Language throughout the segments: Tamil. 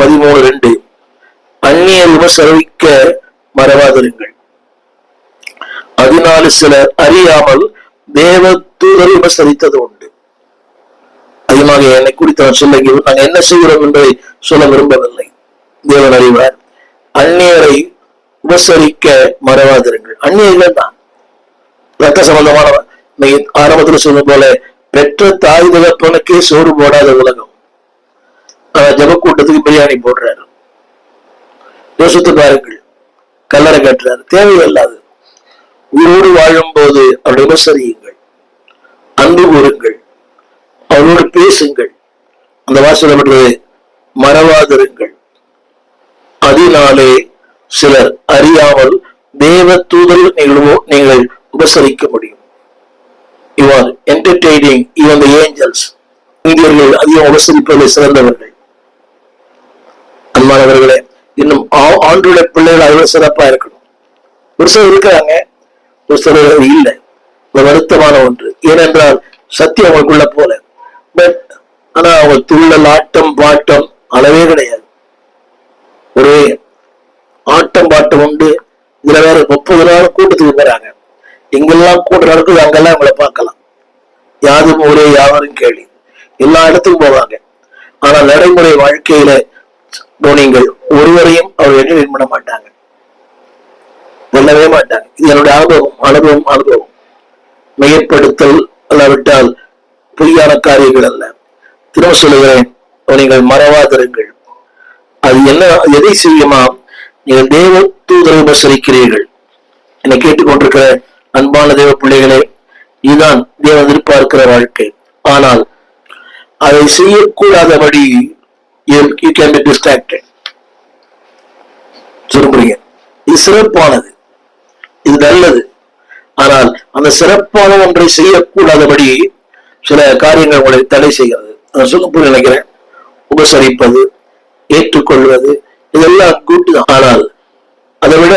13:2 அந்நியர் விமர்சிக்க மறவாதிருங்கள். அதனால சிலர் அறியாமல் தேவ தூதரை விமர்சித்தது உண்டு. அதிகமாக என்னை குறித்து சொல்ல நாங்கள் என்ன செய்கிறோம் என்பதை சொல்ல விரும்பவில்லை. தேவன் அறிவார். அந்நியரை உபசரிக்க மறவாதிருங்கள். அந்நியர்கள் தான் ரத்த சம்பந்தமானவன். ஆரம்பத்தில் சொல்லும் போல பெற்ற தாய் தகப்பனுக்கே சோறு போடாத உலகம். ஜப கூட்டத்துக்கு பிரியாணி போடுறாரு. யோசித்து பாருங்கள். கல்லறை கட்டுறாரு. தேவையில்லாது. உயிரோடு வாழும் போது அவருடைய உபசரியுங்கள், அன்பு கூறுங்கள், அவரோடு பேசுங்கள். அந்த வாசல் மறவாதிருங்கள். அதனாலே சிலர் அறியாமல் தேவ தூதர்கள் நீங்கள் உபசரிக்க முடியும். You are entertaining even the angels. இந்தியர்கள் அதிகம் உபசரிப்பதில் சிறந்தவர்கள். அன்பானவர்களே, இன்னும் ஆண்டுடைய பிள்ளைகள் அவ்வளவு சிறப்பா இருக்கணும். ஒரு சிலர் இருக்கிறாங்க, ஒரு சிலர் இல்லை. வருத்தமான ஒன்று. ஏனென்றால் சத்தியம் அவங்களுக்குள்ள போல. பட் ஆனா அவங்க துள்ளல், ஆட்டம், பாட்டம் அளவே கிடையாது. ஒரே ஆட்டம் பாட்டம் உண்டு. இதுல வேற 30 நாள் கூட்டத்துக்கு போறாங்க. எங்கெல்லாம் கூட்டம் நடக்குது அங்கெல்லாம் அவங்களை பார்க்கலாம். யாரும் ஒரே யாவரும் கேள்வி. எல்லா இடத்துக்கும் போவாங்க. ஆனா நடைமுறை வாழ்க்கையில நீங்கள் ஒருவரையும் அவர் என்டர்டெயின் பண்ண மாட்டாங்க, சொல்லவே மாட்டாங்க. இது என்னுடைய அனுபவம். மையப்படுத்தல் அல்லாவிட்டால் பொய்யான காரியங்கள் அல்ல. திரும்ப சொல்லுகிறேன், நீங்கள் மறவாதிருங்கள். அது என்ன, எதை செய்யுமா? நீங்கள் தேவ தூதரை உபசரிக்கிறீர்கள். என்னை கேட்டுக்கொண்டிருக்கிற அன்பான தேவ பிள்ளைகளே, இதுதான் தேவன் எதிர்பார்க்கிற வாழ்க்கை. ஆனால் அதை செய்யக்கூடாதபடி you can be distracted. சொல்லுங்க, இது சிறப்பானது, இது நல்லது. ஆனால் அந்த சிறப்பான ஒன்றை செய்யக்கூடாதபடி சில காரியங்கள் உங்களை தடை செய்கிறது. நான் சொல்ல நினைக்கிறேன். உபசரிப்பது, ஏற்றுக்கொள்வது, இதெல்லாம் குட் தான். ஆனால் அதை விட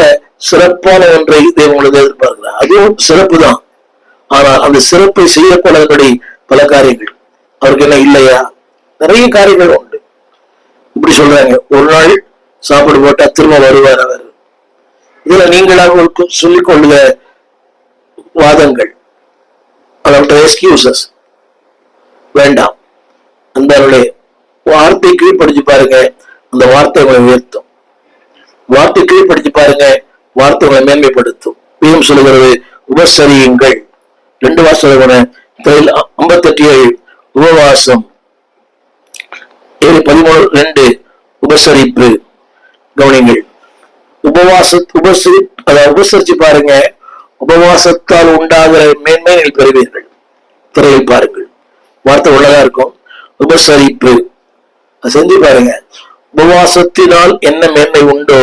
சிறப்பான ஒன்றை தேவன் எதிர்பார்க்கிறார். அதுவும் சிறப்பு தான். ஆனால் அந்த சிறப்பை செய்யக்கூடாதபடி பல காரியங்கள். அவருக்கு என்ன இல்லையா? நிறைய காரியங்கள் உண்டு. இப்படி சொல்றாங்க, ஒரு நாள் சாப்பாடு போட்டா திரும்ப வருவார் அவர். இதுல நீங்களாக சொல்லிக் கொள்ளுக வாதங்கள், அதோட எக்ஸ்கியூசஸ் வேண்டாம். அந்த வார்த்தை கீழ்படிச்சு பாருங்க, அந்த வார்த்தை உங்களை உயர்த்தும். வார்த்தை கீழ்படிச்சு பாருங்க, வார்த்தை உங்களை மேன்மைப்படுத்தும். பிரியம் சொல்லுகிறது, உபசரியுங்கள். 2 வாசம் 58:7 உபவாசம், 13:2 உபசரிப்பு. கவனிங்கள், உபசரிச்சு பாருங்க. உபவாசத்தால் உண்டாகிற மேன்மை பெறுவீர்கள். திரையில் பாருங்கள், வார்த்தை உள்ளதா இருக்கும். உபசரிப்பு செஞ்சு பாருங்க. உபவாசத்தினால் என்ன மேன்மை உண்டோ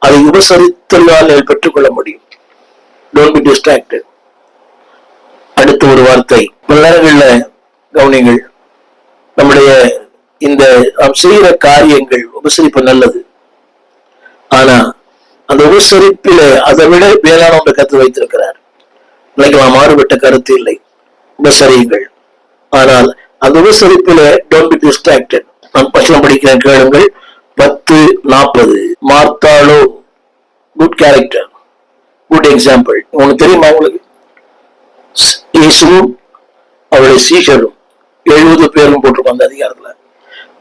அதை உபசரித்தலால் பெற்றுக்கொள்ள முடியும். Don't be distracted. அடுத்த ஒரு வார்த்தை, பல நேரங்கள்ல கவனிங்கள், நம்முடைய இந்த நாம் செய்கிற காரியங்கள், உபசரிப்பு நல்லது. ஆனா அந்த உபசரிப்பில அதை விட மேலான ஒன்று கருத்து வைத்திருக்கிறார். நினைக்கலாம், மாறுபட்ட கருத்து இல்லை. உபசரியுங்கள். ஆனால் அந்த உபசரிப்பில டோன்ட் பி டிஸ்ட்ராக்டட். நான் பசங்க படிக்கிறேன், கேளுங்கள். 10:40 மார்த்தாளோ குட் கேரக்டர், குட் எக்ஸாம்பிள். உங்களுக்கு தெரியுமா? உங்களுக்கு இயேசுவும் அவருடைய சீஷரும் 70 பேரும் போட்டிருக்கோம் அந்த அதிகாரத்துல.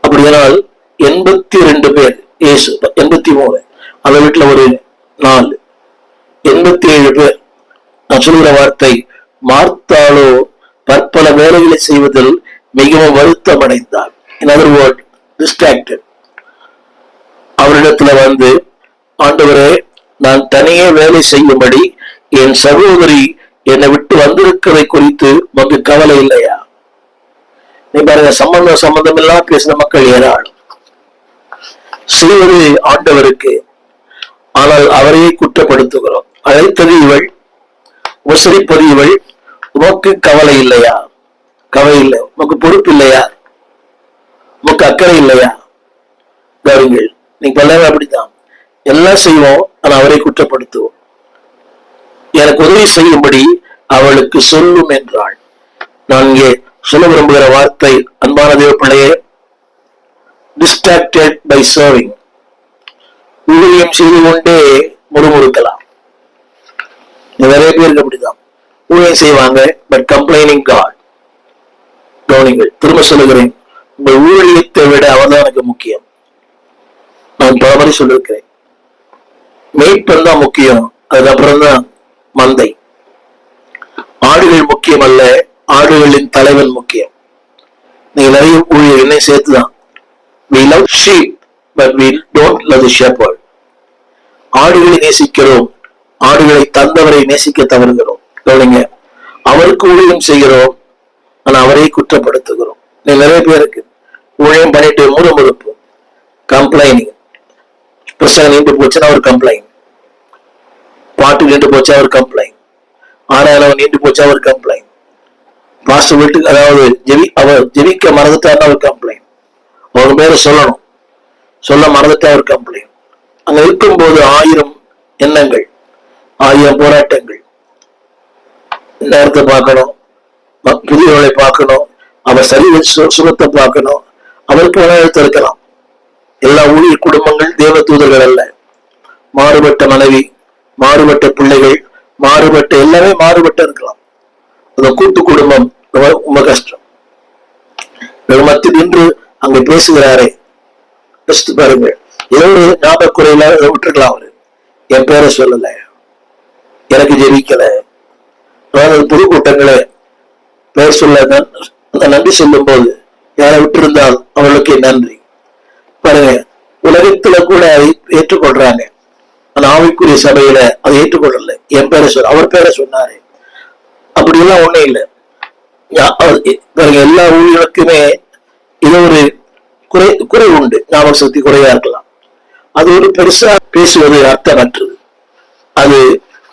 அப்படியானால் 82 பேர், இயேசு 83, அந்த வீட்டுல ஒரு 4, 87 பேர். நான் சொல்கிற வார்த்தை, மார்த்தாளோ பற்பல வேலைகளை செய்வதில் மிகவும் வருத்தம் அடைந்தார். In other word, distracted. அவரிடத்துல வந்து, ஆண்டவரே, நான் தனியே வேலை செய்யும்படி என் சகோதரி என்னை விட்டு வந்திருக்கிறதை குறித்து உனக்கு கவலை இல்லையா? நீ பாருங்க, சம்பந்தம் எல்லாம் பேசின மக்கள் ஏராளம். செய்வது ஆண்டவருக்கு, ஆனால் அவரையே குற்றப்படுத்துகிறோம். அழைத்தது இவள், உபசரிப்பது இவள். உனக்கு கவலை இல்லையா? கவலை இல்லை. உனக்கு பொறுப்பு இல்லையா? உனக்கு அக்கறை இல்லையா? கவனிங்கள், நீங்க பல்லவே அப்படித்தான். எல்லாம் செய்வோம், ஆனா அவரை குற்றப்படுத்துவோம். எனக்கு உதவி செய்யும்படி அவளுக்கு சொல்லும் என்றாள். நான் இங்கே சொல்ல விரும்புகிற வார்த்தை, அன்பான தேவ பிள்ளையே, distracted by serving. ஊழியம் செய்து கொண்டே முறுமுறுக்கலாம். நிறைய பேருக்கு அப்படிதான் ஊழியம் செய்வாங்க, பட் கம்ப்ளைனிங் காட். கவனிங்கள், திரும்ப சொல்லுகிறேன், உங்கள் ஊழியத்தை விட அவர்தான் எனக்கு முக்கியம். நான் பல முறை சொல்லிருக்கிறேன், மேய்ப்பன் தான் முக்கியம், அதுக்கப்புறம் தான் மந்தை. ஆடுகள் முக்கியம் அல்ல, ஆடுகளின் தலைவன் முக்கியம். நீங்க நிறைய ஊழியர் என்ன சேர்த்துதான். We love sheep, but we don't love the shepherd. ஆடுகளை நேசிக்கிறோம், ஆடுகளை தந்தவரை நேசிக்க தவறுகிறோம். கவனிங்க, அவருக்கு ஊழியம் செய்கிறோம், ஆனா அவரை குற்றப்படுத்துகிறோம். நிறைய பேருக்கு ஊழியம் பண்ணிட்டு முறுமுறுப்பு, கம்ப்ளைனிங். பிரசங்கம் நின்று போச்சுன்னா ஒரு கம்ப்ளைண்ட், பாட்டு நின்று போச்சா ஒரு கம்ப்ளைண்ட், ஆறாயிரம் நின்று போச்சா ஒரு கம்ப்ளைண்ட், பாஸ்டர் வீட்டுக்கு அதாவது அவர் ஜெபிக்க மறந்துட்டாருன்னா ஒரு கம்ப்ளைண்ட், அவங்க பேரை சொல்லணும், சொல்ல மறந்துட்டா ஒரு கம்ப்ளைண்ட். அங்க இருக்கும்போது 1000 எண்ணங்கள், 1000 போராட்டங்கள். நேரத்தை பார்க்கணும், புதியவர்களை பார்க்கணும், அவர் சரீர சுகத்தை பார்க்கணும். அவருக்கு எழுத்து இருக்கலாம். எல்லா ஊழியர் குடும்பங்கள் தேவ தூதர்கள் அல்ல. மாறுபட்ட மனைவி, மாறுபட்ட பிள்ளைகள், மாறுபட்ட எல்லாமே மாறுபட்ட இருக்கலாம். அந்த கூட்டு குடும்பம் ரொம்ப கஷ்டம். மத்திய நின்று அங்க பேசுகிறாரே, பாருங்க, ஏதோ ஒரு ஞாபக குறையில விட்டுருக்கலாம். அவரு என் பேரை சொல்லல, எனக்கு ஜெபிக்கல. புது கூட்டங்களை பேர் சொல்ல நன்றி சொல்லும் போது யாரை விட்டிருந்தால் அவர்களுக்கு நன்றி. பாருங்க, உலகத்துல கூட அதை ஏற்றுக்கொள்றாங்க, ஆனா ஆவிக்குரிய சபையில அதை ஏற்றுக்கொள்ளல. என் பேரை சொல்ல, அவர் பேரை சொன்னாரு, அப்படி எல்லாம் ஒண்ணும் இல்லை. பாருங்க, எல்லா ஊழியர்களுக்குமே இது ஒரு குறை உண்டு. ஞாபக சக்தி குறையா இருக்கலாம். அது ஒரு பெருசா பேசுவது அர்த்தமற்றது. அது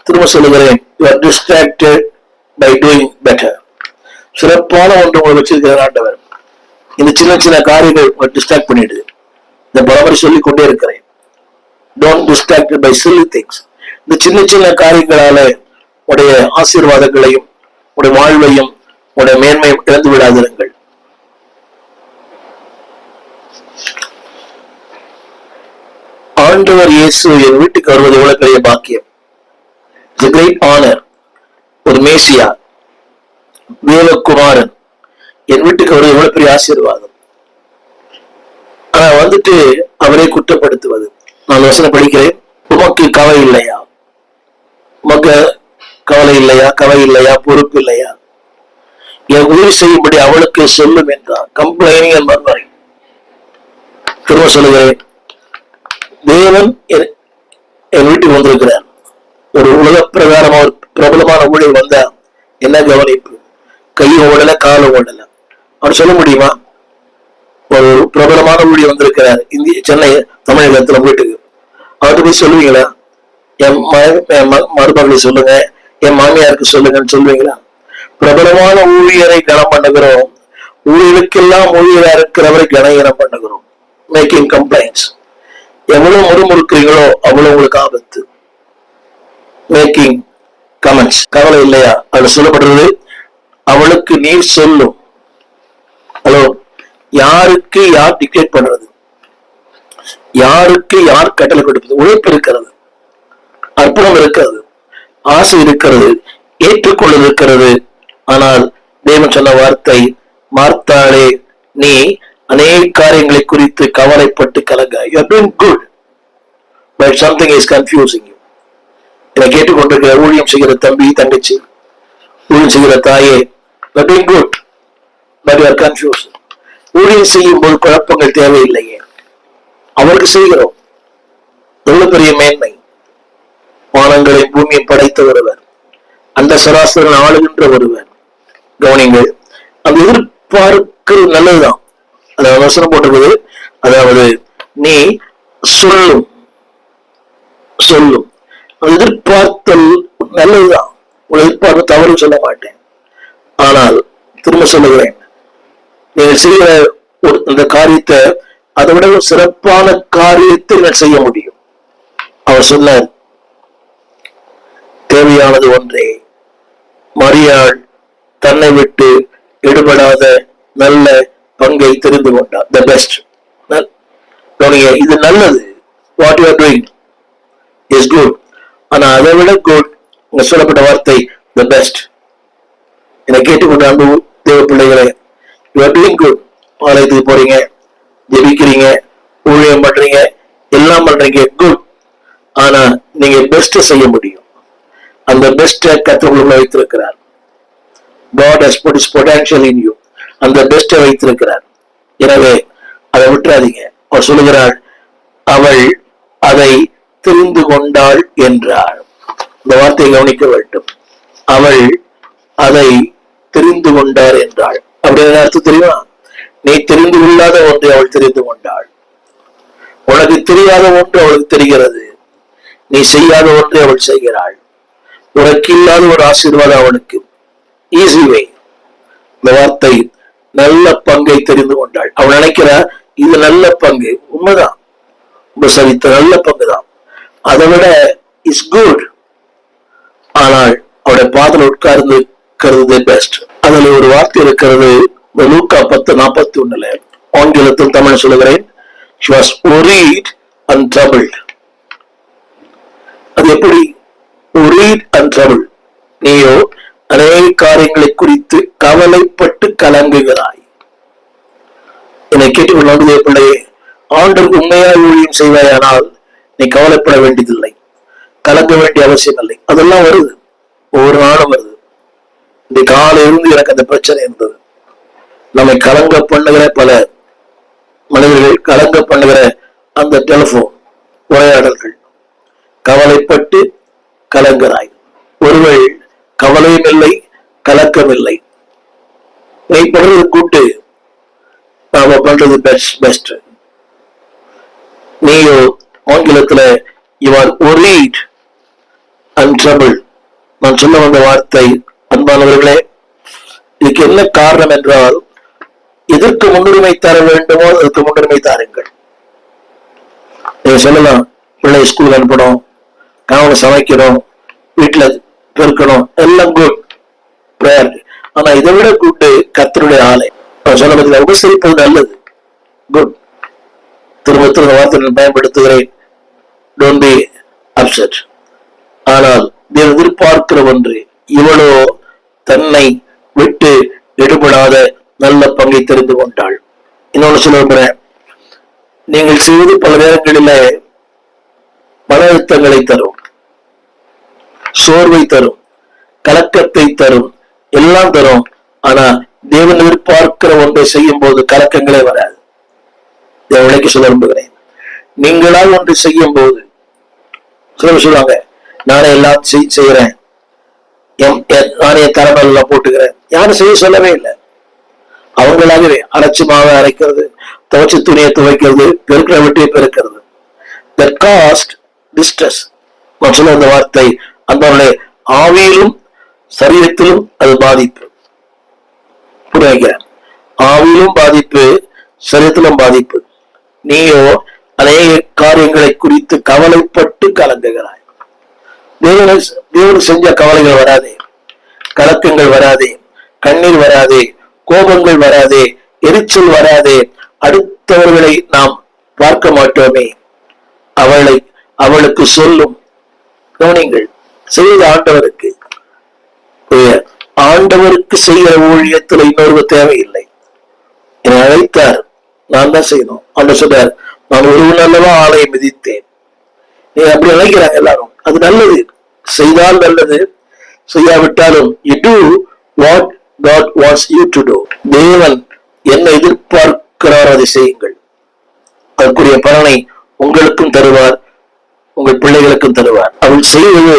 திரும்ப சொல்லுகிறேன், you are distracted by doing better. சிறப்பான ஒன்று உங்களை வச்சிருக்கிற ஆண்டவர் இந்த சின்ன சின்ன காரியங்கள் டிஸ்ட்ராக்ட் பண்ணிடுது. இந்த பலமுறை சொல்லிக் கொண்டே இருக்கிறேன், don't distracted by silly things. இந்த சின்ன சின்ன காரியங்களால உடைய ஆசீர்வாதங்களையும் உடைய வாழ்வையும் உடைய மேன்மையும் இழந்து விடாதிருங்கள். ஆண்டவர் இயேசு என் வீட்டுக்கு வருவது எவ்வளவு பெரிய பாக்கியம். It's a great honor. ஒரு மேசியா, தேவகுமாரன் என் வீட்டுக்கு வருவது எவ்வளவு பெரிய ஆசீர்வாதம். ஆனா வந்துட்டு அவரை குற்றப்படுத்துவது. நான் வசனம் படிக்கிறேன், உமக்கு கவலை இல்லையா, உமக்கு கவலை இல்லையா, கவலை இல்லையா, பொறுப்பு இல்லையா, என் உதவி செய்யும்படி அவளுக்கு சொல்லும் என்றார். கம்ப்ளைனிங் என் மறுவரை. திரும்ப சொல்லுகிறேன், தேவன் என் வீட்டுக்கு வந்திருக்கிறார். ஒரு உலக பிரகாரமா ஒரு பிரபலமான ஊழியர் வந்தா என்ன கவனிப்பு, கையும் ஓடல காலும் ஓடல. அவர் சொல்ல முடியுமா? ஒரு பிரபலமான ஊழியர் வந்திருக்கிறார் சென்னை தமிழகத்துல வீட்டுக்கு, அவர்கிட்ட போய் சொல்லுவீங்களா? என் மருமகளை சொல்லுங்க, என் மாமியாருக்கு சொல்லுங்கன்னு சொல்லுவீங்களா? பிரபலமான ஊழியரை கனம் பண்ணுகிறோம், ஊழியருக்கெல்லாம் ஊழியரா இருக்கிறவரை கனம் பண்ணுகிறோம். Making complaints. எவ்வளவு முறுமுறுக்கிறீங்களோ அவ்வளவு உங்களுக்கு ஆபத்து. Making comments. கவலை இல்லையா, அது சொல்லப்படுறது அவளுக்கு நீர் சொல்லும். ஹலோ, யாருக்கு யார் டிக்ளேட் பண்றது, யாருக்கு யார் கட்டளை கொடுப்பது? உழைப்பு இருக்கிறது, அர்ப்பணம் இருக்கிறது, ஆசை இருக்கிறது, ஏற்றுக்கொள்ள இருக்கிறது. ஆனால் தேவன் சொன்ன வார்த்தை, மார்த்தாளே நீ அநேக காரியங்களை குறித்து கவலைப்பட்டு கலங்க. You are doing good, but something is confusing you. இதை கேட்டுக்கொண்டிருக்கிற ஊழியம் செய்கிற தம்பி, தங்கச்சி, ஊழியம் செய்கிற தாயே, you are doing good, but you are confused. ஊழியம் செய்யும் போது குழப்பங்கள் தேவையில்லையே, அவருக்கு செய்கிறோம். எவ்வளவு பெரிய மேன்மை. வானங்களை பூமியை படைத்த ஒருவர், அந்த சராசரன் ஆளுகின்ற ஒருவர். கவனிங்கள், அது எதிர்பார்க்கிறது நல்லதுதான். அதாவது அவசரம் போட்டிருக்குது, அதாவது நீ சொல்லும் சொல்லும் எதிர்பார்த்தல் நல்லதுதான். உங்களை எதிர்பார்ப்பு தவறு சொல்ல மாட்டேன். ஆனால் திரும்ப சொல்லுகிறேன், நீங்கள் செய்கிற இந்த காரியத்தை அதை விட சிறப்பான காரியத்தை நீங்கள் செய்ய முடியும். அவர் சொன்னார், தேவையானது ஒன்றே, மரியாள் தன்னை விட்டு எடுபடாத நல்ல பங்கை தெரிந்து கொண்டார். The best. கவனிங்க, இது நல்லது. What you are doing is good. ஆனா அதை விட குட் இங்க சொல்லப்பட்ட வார்த்தை த பெஸ்ட். என்னை கேட்டுக்கொண்டு அன்பு தேவ பிள்ளைகளே, யூ ஆர் டூயிங் குட். ஆலயத்துக்கு போறீங்க, ஜெபிக்கிறீங்க, ஊழியம் பண்றீங்க, எல்லாம் பண்றீங்க, குட். ஆனா நீங்க பெஸ்ட் செய்ய முடியும். அந்த பெஸ்ட கர்த்தர் வைத்திருக்கிறார். God has put his potential in you. அந்த பெஸ்டை வைத்திருக்கிறார். எனவே அதை விட்டுறாதீங்க. அவர் சொல்லுகிறார், அவள் அதை தெரிந்து கொண்டாள் என்றார். இந்த வார்த்தையை கவனிக்க வேண்டும். அவள் அதை தெரிந்து கொண்டார் என்றாள். அப்படின்னு அர்த்தம் தெரியுமா? நீ தெரிந்து கொள்ளாத ஒன்றை அவள் தெரிந்து கொண்டாள். உனக்கு தெரியாத ஒன்று அவளுக்கு தெரிகிறது. நீ செய்யாத ஒன்றை அவள் செய்கிறாள். உனக்கு இல்லாத ஒரு ஆசீர்வாதம் அவனுக்கு. Easy way. இந்த வார்த்தை நல்ல பங்கை தெரிந்து கொண்டாள். அவள் நினைக்கிறா இது நல்ல பங்கு. உண்மைதான், உபசரித்த நல்ல பங்குதான். அதை விட இஸ் குட். ஆனால் அவருடைய பாதல் உட்கார்ந்து இருக்கிறது பெஸ்ட். அதுல ஒரு வார்த்தை இருக்கிறது, லூக்கா 10:41. ஆங்கிலத்தில் தமிழ் சொல்லுகிறேன். She was worried and troubled. அது எப்படி? worried and troubled. நீயோ அநேக காரியங்களை குறித்து கவலைப்பட்டு கலங்குகிறாய். என்னை கேட்டுக்கொள்ள பிள்ளையே, ஆண்டவருக்கு உண்மையாக ஊழியம் செய்வாயானால் நீ கவலைப்பட வேண்டியதில்லை, கலங்க வேண்டிய அவசியம் இல்லை. அதெல்லாம் வருது, ஒவ்வொரு நாளும் வருது. இந்த காலையில இருந்து எனக்கு அந்த பிரச்சனை இருந்தது. நம்மை கலங்க பண்ணுகிற பல மனிதர்கள், கலங்க பண்ணுகிற அந்த டெலிபோன் உரையாடல்கள். கவலைப்பட்டு கலங்குகிறாய். ஒருவேள் கவலையும் இல்லை, கலக்கம் இல்லை. நீ பண்றது கூட்டு, நாம பண்றது பெஸ்ட். நீயோ ஆங்கிலத்துல you are worried and troubled. நான் சொல்ல வந்த வார்த்தை, அன்பானவர்களே, இதுக்கு என்ன காரணம் என்றால், எதற்கு முன்னுரிமை தர வேண்டுமோ அதற்கு முன்னுரிமை தாருங்கள். நீங்க சொல்லலாம், பிள்ளை ஸ்கூல் அனுப்பணும், கணவனை சமைக்கணும், வீட்டுல பெருக்கணும், எல்லாம் குட் ப்ரையாரிட்டி. ஆனா இதை விட குட்டு கர்த்தருடைய ஆலை. சொல்ல பத்தில உபசரிப்பது நல்லது, குட். திரும்ப திரும்ப வார்த்தை பயன்படுத்துகிறேன், டோன்ட் பி அப்செட். ஆனால் எதிர்பார்க்கிற ஒன்று, இவளோ தன்னை விட்டு எடுபடாத நல்ல பங்கை தெரிந்து கொண்டாள். இன்னொன்னு சொல்ல விரும்புறேன், நீங்கள் செய்வது பல நேரங்களில மன அழுத்தங்களை தரும், சோர்வை தரும், கலக்கத்தை தரும், எல்லாம் தரும். ஆனா தேவன் எதிர்பார்க்கிற ஒன்றை செய்யும் போது கலக்கங்களே வராது. விலைக்கு சொல்ல விரும்புகிறேன், நீங்களால் ஒன்று செய்யும் போது சொல்லுவாங்க, நானே எல்லாம் செய்யறேன், நானே தலைமையெல்லாம் போட்டுக்கிறேன். யாரும் செய்ய சொல்லவே இல்லை. அவங்களாகவே அரைச்சி மாவை அரைக்கிறது, துவைச்சு துணியை துவைக்கிறது, பெருக்கிற வெட்டியை பெருக்கிறது. That cost distress. சொல்ல அந்த வார்த்தை, அந்த ஆவியிலும் சரீரத்திலும் அது பாதிப்பு. புரியுங்க, ஆவியிலும் பாதிப்பு, சரீரத்திலும் பாதிப்பு. நீயோ அநேக காரியங்களை குறித்து கவலைப்பட்டு கலங்குகிறாய். தேவன் செஞ்ச கவலைகள் வராதே, கலக்கங்கள் வராதே, கண்ணீர் வராதே, கோபங்கள் வராதே, எரிச்சல் வராதே. அடுத்தவர்களை நாம் பார்க்க மாட்டோமே, அவளுக்கு சொல்லும். கவனிங்கள், செய்த ஆண்டவருக்கு, ஆண்டவருக்கு செய்கிற ஊழியத்தில் இன்னொரு தேவையில்லை. என்னை அழைத்தார், நான் தான் செய்யணும். ஆண்டவர் சொல்றார், நான் ஒருவன் அல்லவா ஆலயம் மிதித்தேன். நீ அப்படி நினைக்கிறாங்க எல்லாரும், அது நல்லது, செய்தால் நல்லது, செய்யாவிட்டாலும் you do what God wants you to do. தேவன் என்ன எதிர்பார்க்கிறார் அதை செய்யுங்கள். அதற்குரிய பலனை உங்களுக்கும் தருவார், உங்கள் பிள்ளைகளுக்கும் தருவார். அவள் செய்வது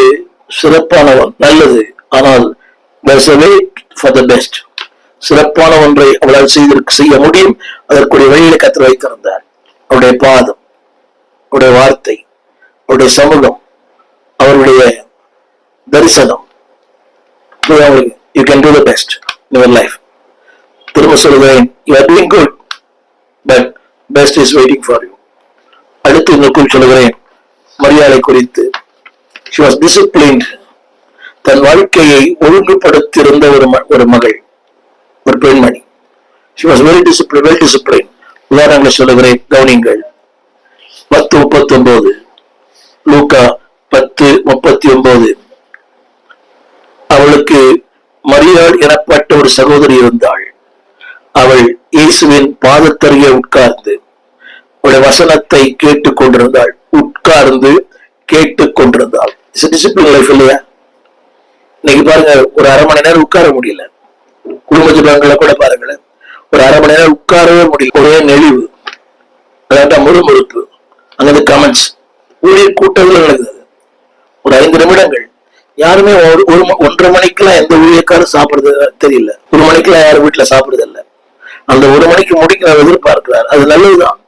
சிறப்பானவன், நல்லது. ஆனால் there's a way for the best. சிறப்பான ஒன்றை அவளால் செய்ய முடியும். அதற்குரிய வழியில கர்த்தர் வைத்திருந்தார். அவருடைய பாதம், அவருடைய வார்த்தை, அவருடைய சமூகம், அவருடைய தரிசனம். You can do the best in your life. திரும்ப சொல்கிறேன், you are doing good, but best is waiting for you. அடுத்து உங்களுக்குள் சொல்கிறேன், மரியாதை குறித்து. She was disciplined. தன் வாழ்க்கையை ஒழுங்குபடுத்தியிருந்த ஒரு மகள், ஒரு பெண்மணி. She was very disciplined, well disciplined. உதாரணங்களை சொல்லுகிறேன், கவனிங்கள். 10:39, லூக்கா 10:39. அவளுக்கு மரியாள் எனப்பட்ட ஒரு சகோதரி இருந்தாள். அவள் இயேசுவின் பாதத்தருகே உட்கார்ந்து அவருடைய வசனத்தை கேட்டுக் கொண்டிருந்தாள். உட்கார்ந்து கேட்டுக் கொண்டிருந்தாள். டிசிப்ளின் லைஃப் இல்லையா? இன்னைக்கு பாருங்க, ஒரு அரை மணி நேரம் உட்கார முடியல. குடும்ப ஜெபங்களை கூட பாருங்களேன், ஒரு அரை மணி நேரம் உட்காரவே முடியல. ஒரே நெளிவு, அதான் முறுமுறுப்பு, அங்கே கமெண்ட்ஸ், ஊழியர் கூட்டங்கள் நடக்குது. ஒரு 5 நிமிடங்கள் யாருமே 1:30 மணிக்கெல்லாம் எந்த ஊழியக்காரும் சாப்பிடுறது தெரியல. 1 மணிக்கெல்லாம் யாரும் வீட்டுல சாப்பிடுறது இல்லை. அந்த 1 மணிக்கு முடிக்க எதிர்பார்க்கிறார். அது நல்லதுதான்,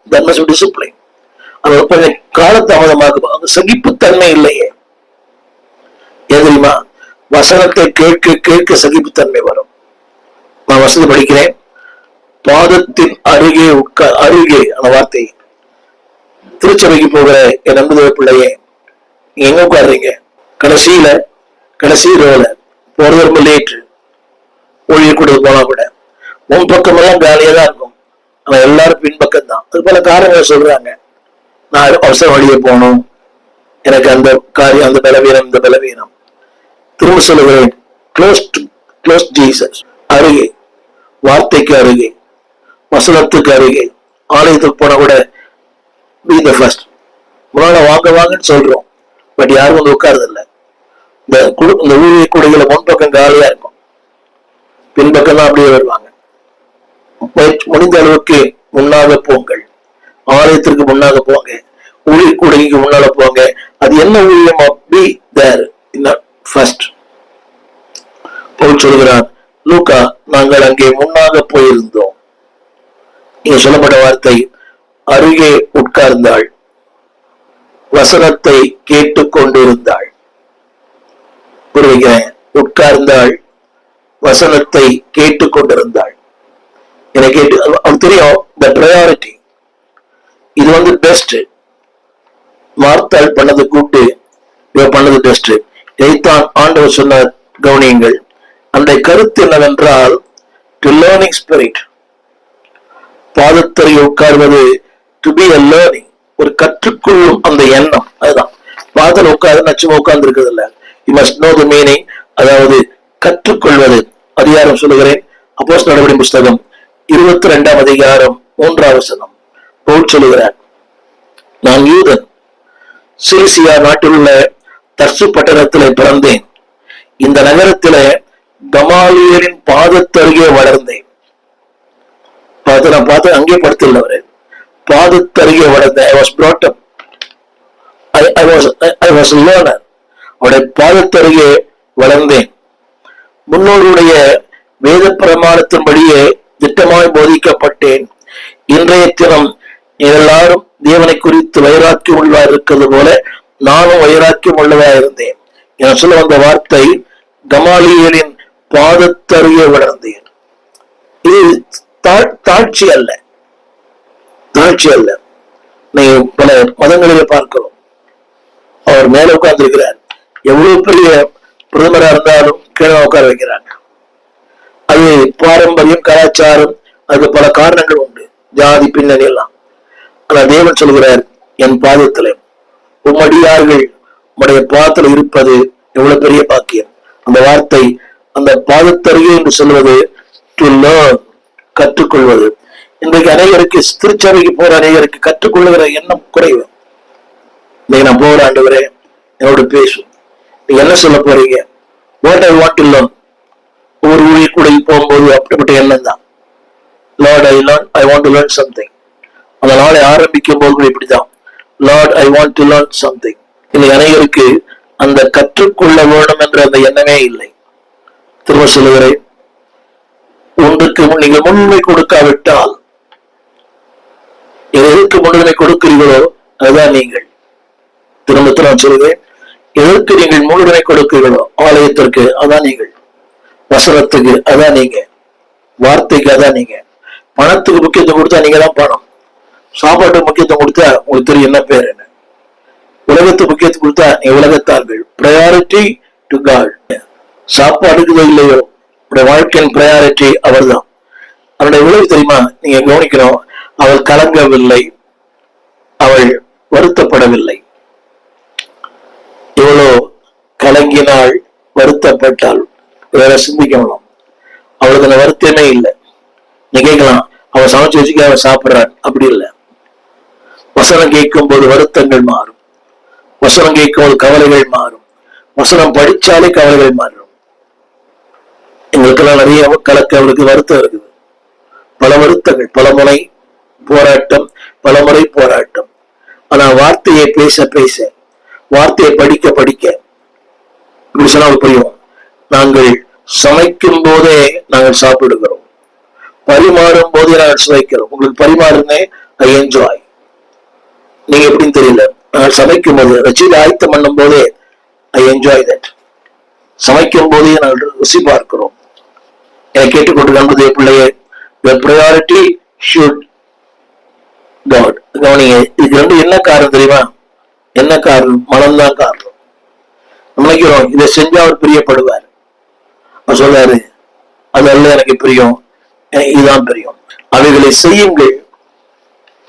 டிசிப்ளின். அது கொஞ்சம் காலதாமதமாக அந்த சகிப்புத்தன்மை இல்லையே. தெரியுமா? வசனத்தை கேட்க கேட்க சகிப்புத்தன்மை வரும். நான் வசதி படிக்கிறேன். பாதத்தின் அருகே அருகே அந்த வார்த்தை. திருச்சபைக்கு போகிற என் நம்புகிற பிள்ளையே, நீங்க எங்க உட்காடுறீங்க? கடைசி ரோல போறது ரொம்ப லேட்டு. ஊழியர் கூட போனா கூட முன் பக்கமெல்லாம் காலியா தான் இருக்கும். ஆனா எல்லாரும் பின்பக்கம் தான். அது போல காரணங்கள் சொல்றாங்க. நான் அவசர வழியே போகணும், எனக்கு அந்த காரியம், அந்த பலவீனம், இந்த பலவீனம். திரும்ப சொல்லுகிறேன், க்ளோஸ் ஜீசஸ். அருகே, வார்த்தைக்கு அருகே, வசனத்துக்கு அருகே. ஆலயத்துக்கு போன கூட பி த ஃபர்ஸ்ட். முன்னால வாங்கன்னு சொல்றோம், பட் யாரும் வந்து உட்கார்றது இல்லை. இந்த ஊழிய கூடைகளை முன்பக்கம் காலியா இருக்கும், பின்பக்கம் தான் அப்படியே வருவாங்க. முடிந்த அளவுக்கு முன்னாக போங்கள், ஆலயத்திற்கு முன்னாக போங்க, ஊழிய கூடைக்கு முன்னால போங்க. அது என்ன ஊழியமா? Be there in the first. Paul சொல்கிறார், லூக்கா, நாங்கள் அங்கே முன்னாக போயிருந்தோம். இங்க சொல்லப்பட்ட வார்த்தை, அருகே உட்கார்ந்தாள், வசனத்தை கேட்டுக் கொண்டிருந்தாள். புரியுங்க? உட்கார்ந்தாள், வசனத்தை கேட்டுக் கொண்டிருந்தாள். எனக்கு அவனுக்கு தெரியும் இந்த ப்ரையாரிட்டி. இது பெஸ்ட். மார்த்தாள் பண்ணது கூட்டு, இவ பண்ணது பெஸ்ட். இதைத்தான் ஆண்டவர் சொன்னார். கவனியுங்கள், அந்த கருத்து என்னவென்றால், டு லேர்னிங் ஸ்பிரிட். பாதத்தறிய உட்கார்வது டு பி a learning, ஒரு கற்றுக்கொள்ளும் அந்த எண்ணம். அதுதான் பாதத்தில் உட்கார்ந்து நச்சுமா உட்கார்ந்து இருக்கிறது இல்ல. You must know the meaning, அதாவது கற்றுக்கொள்வது. அதிகாரம் சொல்லுகிறேன், அப்போஸ்தலர் நடவடிக்கைகளின் புஸ்தகம் 22ஆம் அதிகாரம் 3ஆம் வசனம். பவுல் சொல்லுகிறார், நான் யூதன், சிலிசியா நாட்டில் உள்ள தர்சு பட்டணத்திலே பிறந்தேன். இந்த நகரத்திலே கமாலியலின் பாதத்தருகே வளர்ந்தேன். நான் பார்த்து அங்கே படுத்துள்ளவரு, பாதத்தருகே வளர்ந்தேன். I was brought up. I was a learner. அவருடைய பாதத்தருகே வளர்ந்தேன். முன்னோருடைய வேத பிரமாணத்தின்படியே திட்டமாய் போதிக்கப்பட்டேன். இன்றைய தினம் எல்லாரும் தேவனை குறித்து வைராக்கியம் உள்ளவா இருக்கிறது போல நானும் வைராக்கியம் உள்ளவா இருந்தேன். என சொல்ல வந்த வார்த்தை, கமாலியலின் பாதத்தருகே வளர்ந்தேன். இது தாழ்ச்சி அல்ல, தாழ்ச்சி அல்ல. நீங்க பல மதங்களிலே பார்க்கிறோம், அவர் மேல உட்கார்ந்து இருக்கிறார். எவ்வளவு பெரிய பிரதமரா இருந்தாலும் கீழே உட்கார வைக்கிறாங்க. அது பாரம்பரியம், கலாச்சாரம், அதுக்கு பல காரணங்கள் உண்டு, ஜாதி பின்னணி எல்லாம். ஆனா தேவன் சொல்கிறார், என் பாதத்திலே உம்மடியார்கள் உம்முடைய பாதத்தில் இருப்பது எவ்வளவு பெரிய பாக்கியம். அந்த வார்த்தை, அந்த பாதத்தருகே என்று சொல்வது டு லேர்ன், கற்றுக்கொள்வது. இன்றைக்கு அநேகருக்கு, திருச்சபைக்கு போற அநேகருக்கு கற்றுக்கொள்ளுகிற எண்ணம் குறைவு. இன்னைக்கு நான் போற ஆண்டவரே என்னோட பேசும், நீங்க என்ன சொல்ல போறீங்க? What I want to learn. ஒவ்வொரு ஊழிய கூட போகும்போது அப்படிப்பட்ட எண்ணம் தான். Lord I want to learn something. அந்த நாளை ஆரம்பிக்கும் போது இப்படிதான், Lord I want to learn something. இன்னைக்கு அநேகருக்கு அந்த கற்றுக்கொள்ள வேண்டும் என்ற அந்த எண்ணமே இல்லை. திரும்ப சொல்லுகிறேன், ஒன்றுக்கு நீங்கள் முன்னுரிமை கொடுக்காவிட்டால், எதற்கு முன்னுரிமை கொடுக்கிறீர்களோ அதுதான் நீங்கள். திரும்ப நான் சொல்லுவேன், எதற்கு நீங்கள் முன்னுரிமை கொடுக்கிறீர்களோ, ஆலயத்திற்கு அதான் நீங்கள், வசனத்துக்கு அதான் நீங்க, வார்த்தைக்கு அதான் நீங்க. பணத்துக்கு முக்கியத்துவம் கொடுத்தா நீங்க தான் பணம். சாப்பாட்டுக்கு முக்கியத்துவம் கொடுத்தா உங்களுக்கு தெரியும் என்ன பேர் என்ன. உலகத்துக்கு முக்கியத்துவம் கொடுத்தா நீங்க உலகத்தார்கள். Priority to God. சாப்பாடுக்கு இல்லையோ, வாழ்க்கையின் ப்ரையாரிட்டி அவர் தான். அவருடைய விளைவு தெரியுமா? நீங்க கவனிக்கணும், அவள் கலங்கவில்லை, அவள் வருத்தப்படவில்லை. எவ்வளோ கலங்கினாள், வருத்தப்பட்டாள். வேற சிந்திக்கணும். அவளுக்கு அந்த வருத்தமே இல்லை. நீ கேட்கலாம், அவன் சமைச்சு வச்சுக்க அவன் சாப்பிடுறான். அப்படி இல்லை. வசனம் கேட்கும் போது வருத்தங்கள் மாறும். வசனம் கேட்கும் போது கவலைகள் மாறும். வசனம் படிச்சாலே கவலைகள் மாறும். எங்களுக்கெல்லாம் நிறைய அவளுக்கு வருத்தம் இருக்குது. பல வருத்தங்கள், பல முறை போராட்டம், பல முறை போராட்டம். ஆனா வார்த்தையை பேச பேச, வார்த்தையை படிக்க படிக்க இப்படி சொன்னா புரியும். நாங்கள் சமைக்கும் போதே நாங்கள் சாப்பிடுகிறோம், பரிமாறும் போதே நாங்கள் சுவைக்கிறோம். உங்களுக்கு பரிமாறுனே ஐ என்ஜாய். நீங்க எப்படின்னு தெரியல. நாங்கள் சமைக்கும் போது ரசிகை ஆயத்தம் பண்ணும் போதே ஐ என்ஜாய் தட். சமைக்கும் போதே நாங்கள் ருசி பார்க்கிறோம். என்னை கேட்டுக்கொண்டு நம்புதே பிள்ளையே, the priority should God. கவனிங்க, இதுக்கு ரெண்டு என்ன காரணம் தெரியுமா? என்ன காரணம்? மனம்தான் காரணம். நினைக்கிறோம் இதை செஞ்சா அவர் பிரியப்படுவார். அவர் சொல்றாரு, அதல்ல எனக்கு பிரியம், இதுதான் பிரியம். அவைகளை செய்யுங்கள்,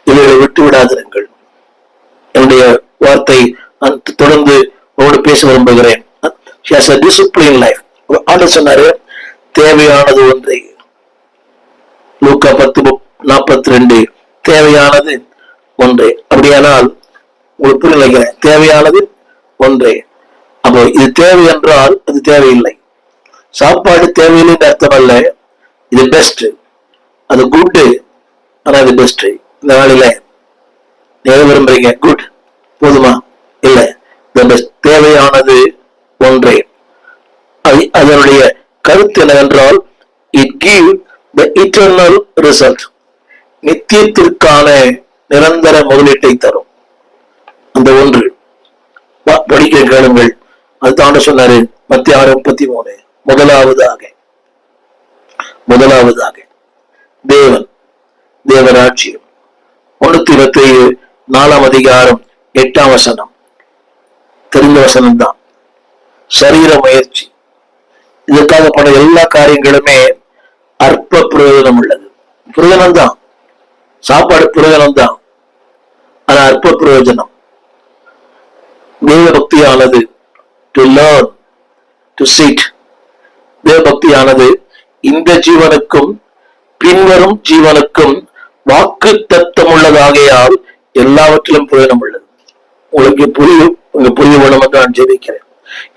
இவைகளை விட்டு விடாதிருங்கள். என்னுடைய வார்த்தை நான் தொடர்ந்து உங்களோடு பேச விரும்புகிறேன். She has a discipline life. ஆண்டவர் சொன்னாரு, தேவையானது ஒன்றை. லூக்கா 10:42 தேவையானது ஒன்றே. அப்படியானால் உங்களுக்கு புரிய நினைக்கிறேன், தேவையானது ஒன்றே. அப்போ இது தேவை என்றால் அது தேவையில்லை. சாப்பாடு தேவையில்லை அர்த்தம் அல்ல. இது பெஸ்ட், அது குட், ஆனா அது பெஸ்ட். இந்த நாளில நீங்க விரும்புறீங்க குட் போதுமா? இல்ல, தேவையானது ஒன்றே. அதனுடைய கருத்து என்னவென்றால், it give the eternal result. நித்தியத்திற்கான நிரந்தர முதலீட்டை தரும். அந்த ஒன்று படிக்க கேளுங்கள். அதுதான் சொன்னாரு மத்திய 6:33. முதலாவதாக தேவன், தேவராட்சியம். 127:4 தெரிந்த வசனம் தான். சரீர முயற்சி, இதற்காக பண்ண எல்லா காரியங்களுமே அற்ப பிரயோஜனம் உள்ளது. பிரயோஜனம் தான், சாப்பாடு பிரயோஜனம் தான், ஆனா அற்ப பிரயோஜனம். தேவ பக்தியானது டு லேர்ன் டு சிட். தேவ பக்தியானது இந்த ஜீவனுக்கும் பின்வரும் ஜீவனுக்கும் வாக்கு தத்தம் உள்ளதாகையால் எல்லாவற்றிலும் பிரயோஜனம் உள்ளது. உங்களுக்கு புரிய வேணும் என்று நான் ஜெபிக்கிறேன்.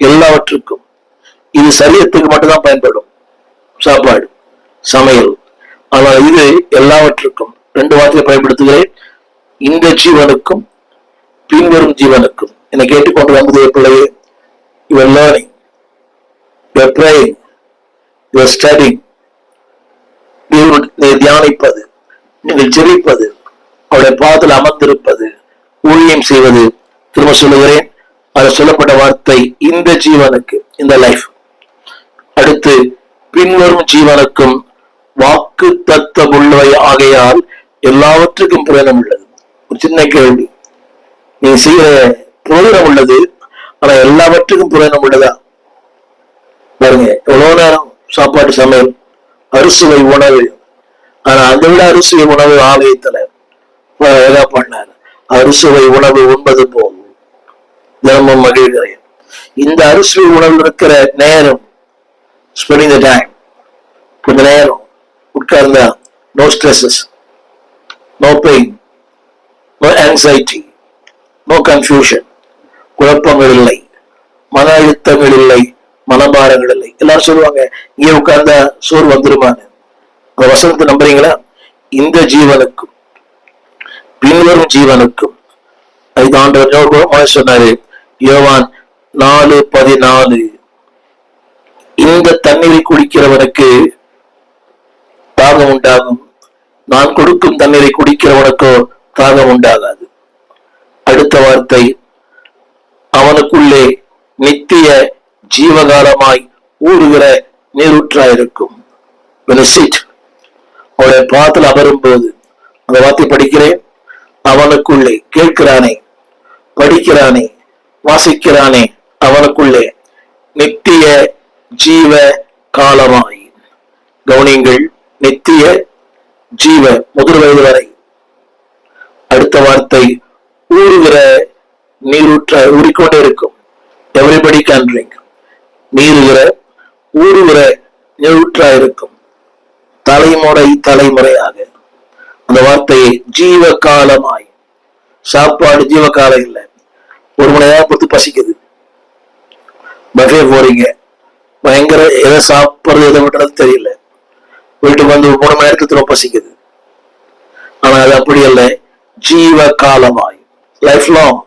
எல்லாவற்றுக்கும். இது சரீரத்துக்கு மட்டும்தான் பயன்படும், சாப்பாடு, சமையல். ஆனால் இது எல்லாவற்றுக்கும். 2 வார்த்தையை பயன்படுத்துகிறேன். இந்த ஜீவனுக்கும் பின்வரும் ஜீவனுக்கும். என்னை கேட்டுக்கொண்டு வந்ததே பிள்ளையே, you are learning, you are praying, you are studying. நீ தியானிப்பது, நீங்கள் ஜெபிப்பது, அவருடைய பாதத்தில் அமர்ந்திருப்பது, ஊழியம் செய்வது. திரும்ப சொல்லுகிறேன், அது சொல்லப்பட்ட வார்த்தை இந்த ஜீவனுக்கு, இந்த லைஃப். அடுத்து பின்வரும் ஜீவனுக்கும் வாக்கு தத்தமுள்ளவை ஆகையால் எல்லாவற்றுக்கும் பிரயோஜனம் உள்ளது. ஒரு சின்ன கேள்வி, நீ செய்யற பிரயோஜனம் உள்ளது, ஆனா எல்லாவற்றுக்கும் பிரயோஜனம் உள்ளதா? பாருங்க, எவ்வளவு நேரம் சாப்பாடு, சமையல், அறுசுவை உணவு. ஆனா அதை விட அறுசுவை உணவு ஆலயத்துல பண்ணார். அறுசுவை உணவு உண்பது போல் தினமும் மகிழ்கிறேன். இந்த அறுசுவை உணவு இருக்கிற நேரம், ஸ்பெண்டிங் த டைம், கொஞ்ச நேரம் உட்கார்ந்தா, no stresses, no pain, no anxiety, no confusion. குழப்பங்கள் இல்லை, மன அழுத்தங்கள் இல்லை, மனபாரங்கள் இல்லை. எல்லாரும் சொல்லுவாங்க, இங்கே உட்கார்ந்தா சோறு வந்துருமான்னு. அந்த வசனத்தை நம்புறீங்களா? இந்த ஜீவனுக்கும் பின்வரும் ஜீவனுக்கும். அது ஆண்டவர் சொன்னாரு, யோவான் 4:14, இந்த தண்ணீரை குடிக்கிறவனுக்கு தாகம் உண்டாகும், நான் கொடுக்கும் தண்ணீரை குடிக்கிறவனுக்கோ தாகம் உண்டாகாது. அடுத்த வார்த்தை, அவனுக்குள்ளே நித்திய ஜீவகாலமாய் ஊறுகிற நீரூற்றாயிருக்கும். அவருடைய பாதத்தில் அமரும் போது அந்த வார்த்தை படிக்கிறேன். அவனுக்குள்ளே, கேட்கிறானே, படிக்கிறானே, வாசிக்கிறானே, அவனுக்குள்ளே நித்திய ஜீவ காலமாய். கவனிங்கள், நித்திய ஜீவ, 1 வயது வரை. அடுத்த வார்த்தை, ஊறுகிற ஊறிக்கொண்டே இருக்கும். Everybody can drink. நீருகிற ஊறுகிற நியூட்ராயிருக்கும். தலைமுறையாக. அந்த வார்த்தையை ஜீவ காலமாய். சாப்பாடு ஜீவ காலம் இல்லை. ஒரு மணி நேரம் பொறுத்து பசிக்குது. பஃபே போறீங்க, பயங்கர எதை சாப்பிடுறது எதை விடுறது தெரியல. வீட்டுக்கு வந்து 3 மணி நேரத்துக்கு ரொம்ப பசிக்குது. ஆனா அது அப்படி அல்ல. ஜீவ காலமாய், லைஃப் லாங்.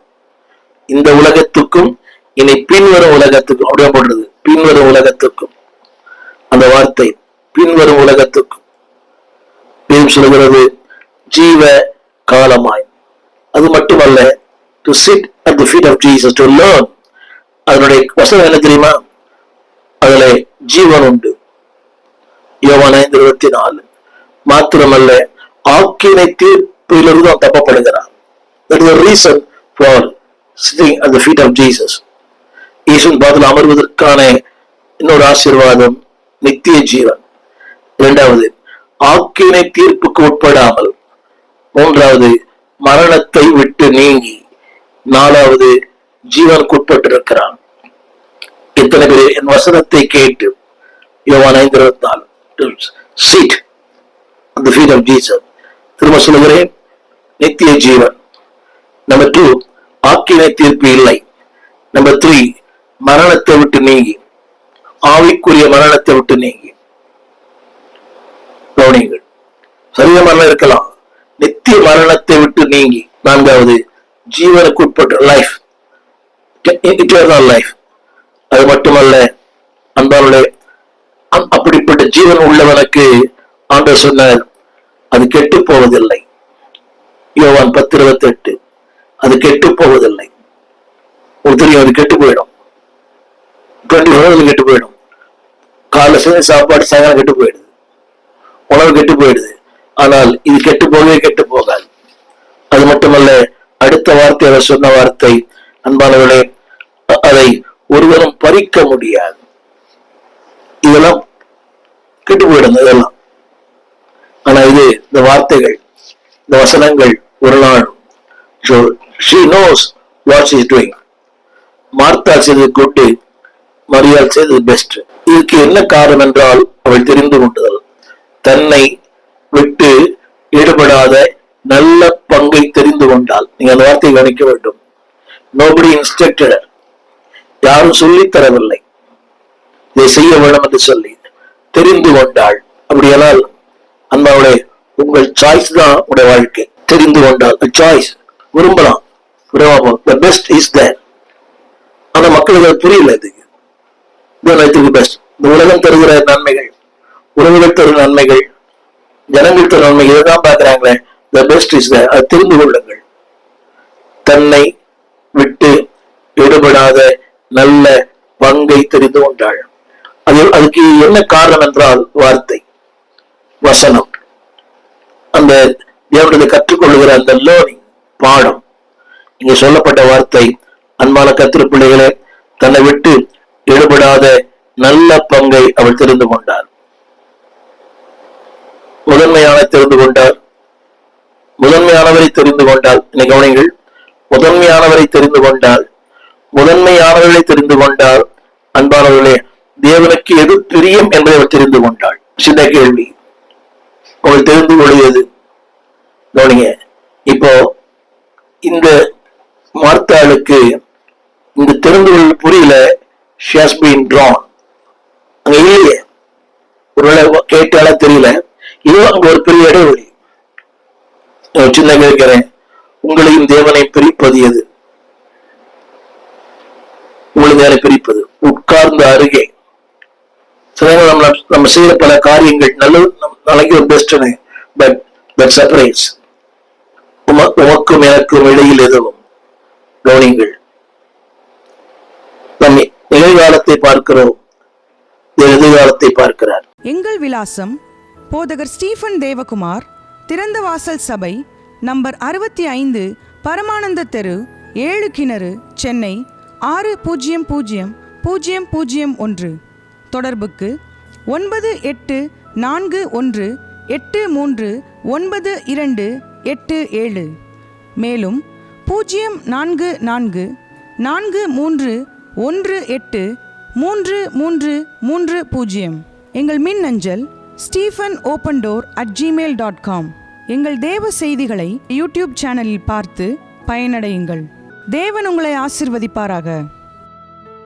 இந்த உலகத்துக்கும் இனி பின்வரும் உலகத்துக்கும், அப்படியே போடுறது, பின்வரும் உலகத்துக்கும். அந்த வார்த்தை பின்வரும் உலகத்துக்கும் சொல்லுகிறது ஜீவ காலமாய். அது மட்டுமல்ல, to sit at the feet of Jesus, to learn. அதனுடைய வசனம் என்ன தெரியுமா? அதுல ஜீவன் உண்டு. யோவான் 5:24. மாத்திரமல்ல, ஆக்கினை தீர்ப்பிலிருந்து அவன் தப்பப்படுகிறான். That is the reason for sitting at the feet of Jesus. இயேசுவின் பாதத்தில் அமர்வதற்கான இன்னொரு ஆசீர்வாதம் நித்திய ஜீவன். 2வது, ஆக்கினை தீர்ப்புக்கு உட்படாமல். 3வது, மரணத்தை விட்டு நீங்கி. 4வது, ஜீவனுக்கு உட்பட்டிருக்கிறான். இத்தனை பேர் என் வசனத்தை கேட்டு, யோவான் 5:24, sit at the feet of Jesus. திரும்ப சொல்லுகிறேன், நித்திய ஜீவன். நம்பர் 2, ஆக்கினை தீர்ப்பு இல்லை. நம்பர் 3, மரணத்தை விட்டு நீங்கி, ஆவிக்குரிய மரணத்தை விட்டு நீங்கி. கவனிங்கள், சரீர மரணம் இருக்கலாம், நித்திய மரணத்தை விட்டு நீங்கி. 4வது, ஜீவனுக்கு உட்பட்ட லைஃப், இட்டர்னல் லைஃப். அது மட்டுமல்ல, அன்பானவர்களே, அப்படிப்பட்ட ஜீவன் உள்ளவனுக்கு ஆண்டவர் சொன்னார், அது கெட்டு போவதில்லை. யோவான் 10:28. அது கெட்டு போவதில்லை. ஒரு தெரியும், அது கெட்டு போயிடும். 24 கெட்டு போயிடும். காலை செஞ்ச சாப்பாடு சாயங்காலம் கெட்டு போயிடுது, உணவு கெட்டு போயிடுது. ஆனால் இது கெட்டு போகாது. அது மட்டுமல்ல, அடுத்த வார்த்தை அவர் சொன்ன வார்த்தை, அன்பானவர்களே, அதை ஒருவரும் பறிக்க முடியாது. இதெல்லாம் கெட்டு போயிடும் இதெல்லாம். ஆனா இது, இந்த வார்த்தைகள், இந்த வசனங்கள் ஒரு நாள். She knows what she is doing. Martha செய்தது குட், மரியாள் செய்தது பெஸ்ட். இதுக்கு என்ன காரணம் என்றால், அவள் தெரிந்து கொண்டதல். தன்னை விட்டு ஈடுபடாத நல்ல பங்கை தெரிந்து கொண்டால். நீங்க அந்த வார்த்தையை கவனிக்க வேண்டும். Nobody instructed. யாரும் சொல்லித் தரவில்லை, இதை செய்ய வேண்டும் என்று சொல்லி தெரிந்து கொண்டாள். அப்படியானால் அன்பாவுடைய உங்கள் சாய்ஸ் தான் உடைய வாழ்க்கை. தெரிந்து கொண்டால் சாய்ஸ், விரும்பலாம், the best is there. ஆனா மக்களுக்கு அது புரியல. இதுக்கு பெஸ்ட். இந்த உலகம் தருகிற நன்மைகள், உறவுகள் தரும் நன்மைகள், ஜனங்கள் தரும் நன்மைகள், இதுதான் பாக்குறாங்களே. the best is there. அது தெரிந்து கொள்ளுங்கள். தன்னை விட்டு ஈடுபடாத நல்ல பங்கை தெரிந்து கொண்டாள். அதுக்கு என்ன காரணம் என்றால், வார்த்தை, வசனம், அந்த தேவனை கற்றுக்கொள்ளுகிற அந்த லேர்னிங், பாடம். இங்க சொல்லப்பட்ட வார்த்தை, அன்பான கர்த்தர் பிள்ளைகளே, தன்னை விட்டு ஈடுபடாத நல்ல பங்கை அவள் தெரிந்து கொண்டார். முதன்மையானவரை தெரிந்து கொண்டார். இன்னைக்கு கவனிங்கள், முதன்மையானவரை தெரிந்து கொண்டால், முதன்மையானவர்களை தெரிந்து கொண்டால். அன்பானவர்களே, தேவனுக்கு எது பிரியம் என்பதை அவள் தெரிந்து கொண்டாள். சின்ன கேள்வி, அவள் தெரிந்து கொள்வது. கவனிங்க, இப்போ இந்த மார்த்தாளுக்கு இந்த தெரிந்து கொள்ள புரியல. she has been drawn. அங்க இல்லையே, ஒருவேளை கேட்டால தெரியல. இது அங்க ஒரு பெரிய இடைவெளி. சின்ன கேட்கிறேன், உங்களையும் தேவனை பிரிப்பது எது? உங்களுக்கு தேவனை பிரிப்பது உட்கார்ந்த அருகே. நம்ம செய்யற பல காரியங்கள் நல்லது, நாளைக்கு ஒரு பெஸ்ட்னு, பட் that separates. உமக்கும் எனக்கும் இடையில் எதுவும். கவனிங்கள், நம் நிகழ்காலத்தை பார்க்கிறோம், எதிர்காலத்தை பார்க்கிறார். எங்கள் விலாசம்: போதகர் ஸ்டீபன் தேவகுமார், திறந்த வாசல் சபை, நம்பர் 65, பரமானந்த தெரு, 7 கிணறு, சென்னை 600001. தொடர்புக்கு 9841839287. மேலும் 044 43183330. எங்கள் மின்னஞ்சல் stephenopendoor@gmail.com. எங்கள் தேவ செய்திகளை யூடியூப் சேனலில் பார்த்து பயனடையுங்கள். தேவன் உங்களை ஆசிர்வதிப்பாராக.